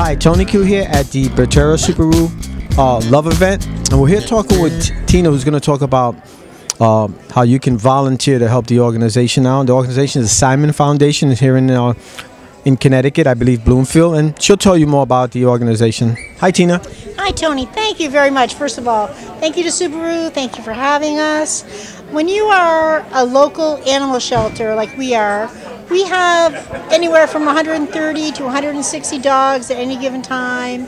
Hi, Tony Q here at the Bertera Subaru Love event, and we're here talking with Tina, who's going to talk about how you can volunteer to help the organization out. The organization is the Simon Foundation, is here in Connecticut, I believe Bloomfield, and she'll tell you more about the organization. Hi, Tina. Hi, Tony. Thank you very much. First of all, thank you to Subaru. Thank you for having us. When you are a local animal shelter like we are, we have anywhere from 130 to 160 dogs at any given time,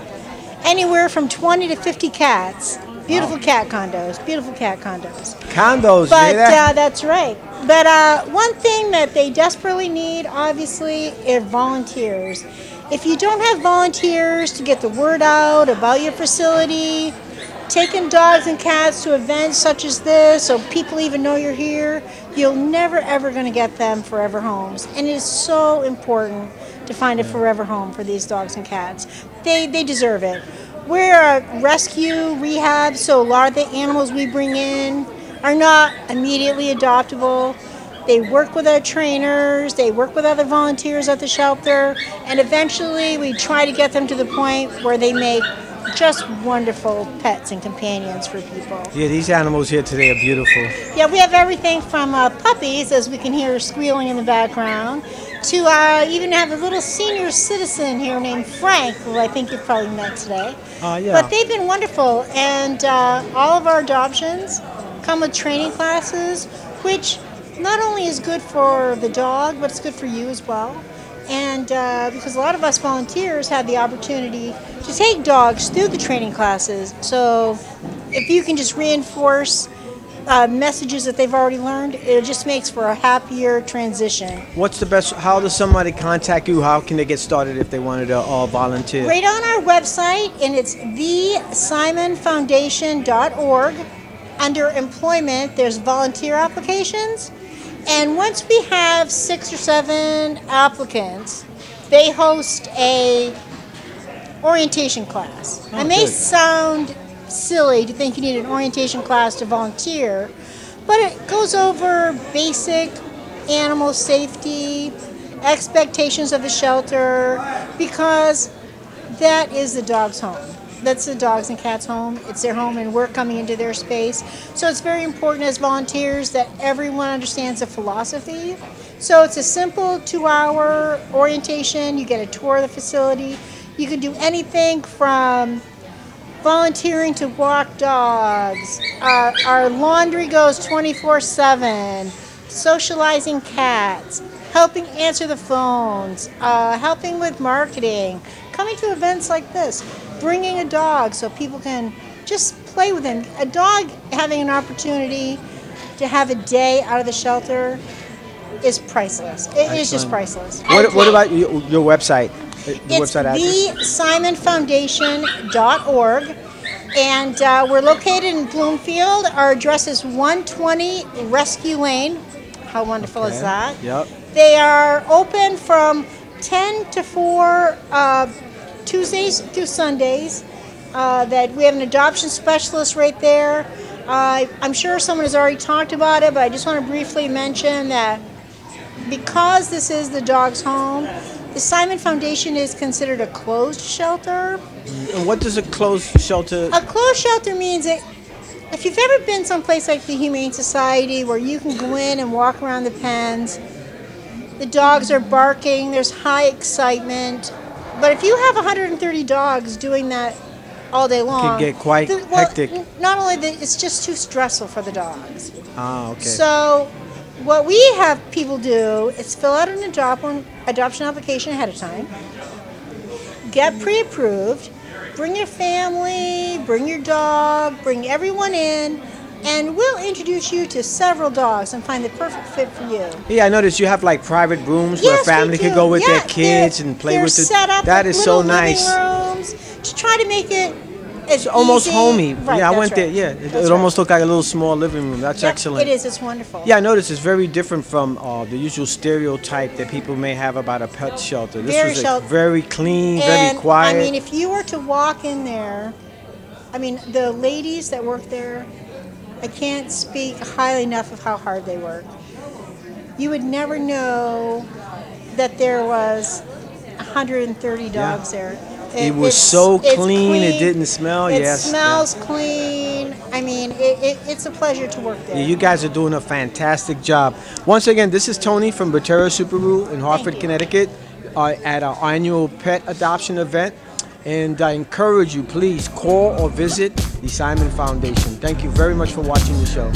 anywhere from 20 to 50 cats. Beautiful cat condos, beautiful cat condos. Condos, but that's right. But one thing that they desperately need, obviously, is volunteers. If you don't have volunteers to get the word out about your facility, taking dogs and cats to events such as this so people even know you're here, you're never ever going to get them forever homes. And it is so important to find a forever home for these dogs and cats. They deserve it. We're a rescue rehab, so a lot of the animals we bring in are not immediately adoptable. They work with our trainers, they work with other volunteers at the shelter, and eventually we try to get them to the point where they make just wonderful pets and companions for people. Yeah, these animals here today are beautiful. Yeah, we have everything from puppies, as we can hear squealing in the background, to even have a little senior citizen here named Frank, who I think you've probably met today. Yeah. But they've been wonderful, and all of our adoptions come with training classes, which not only is good for the dog, but it's good for you as well. And because a lot of us volunteers had the opportunity to take dogs through the training classes, so if you can just reinforce messages that they've already learned, it just makes for a happier transition. What's the best, how does somebody contact you? How can they get started if they wanted to volunteer? Right on our website, and it's thesimonfoundation.org. Under employment, there's volunteer applications. And once we have 6 or 7 applicants, they host a orientation class. Oh, it may good. sound silly to think you need an orientation class to volunteer, but it goes over basic animal safety, expectations of the shelter, because that is the dog's home. That's the dogs and cats' home. It's their home, and we're coming into their space. So it's very important as volunteers that everyone understands the philosophy. So it's a simple 2-hour orientation. You get a tour of the facility. You can do anything from volunteering to walk dogs. Our laundry goes 24/7. Socializing cats. Helping answer the phones. Helping with marketing. Coming to events like this. Bringing a dog so people can just play with him. A dog having an opportunity to have a day out of the shelter is priceless. It is just priceless. What about your website? It's thesimonfoundation.org, and we're located in Bloomfield. Our address is 120 Rescue Lane. How wonderful is that? Yep. They are open from 10 to 4 Tuesdays through Sundays. That we have an adoption specialist right there. I'm sure someone has already talked about it, but I just want to briefly mention that because this is the dog's home, the Simon Foundation is considered a closed shelter. And what does a closed shelter? A closed shelter means that if you've ever been someplace like the Humane Society where you can go in and walk around the pens, the dogs are barking, there's high excitement. But if you have 130 dogs doing that all day long, it can get quite hectic. Not only that, it's just too stressful for the dogs. Ah, okay. So what we have people do is fill out an adoption application ahead of time, get pre-approved, bring your family, bring your dog, bring everyone in, and we'll introduce you to several dogs and find the perfect fit for you. Yeah, I noticed you have like private rooms where a family could go with their kids and play with it. That is so nice. Rooms to try to make it as almost easy. homey. Right, yeah, I went there. right. Yeah, it almost looked like a little small living room. That's excellent. It is. It's wonderful. Yeah, I noticed it's very different from the usual stereotype that people may have about a pet shelter. This was very clean, very quiet. I mean, if you were to walk in there, I mean, the ladies that work there, I can't speak highly enough of how hard they work. You would never know that there was 130 dogs there. It was so it's clean, it didn't smell. It Yes. smells clean. I mean, it's a pleasure to work there. Yeah, you guys are doing a fantastic job. Once again, this is Tony from Bertera Subaru in Hartford, Connecticut, at our annual pet adoption event. And I encourage you, please call or visit the Simon Foundation. Thank you very much for watching the show.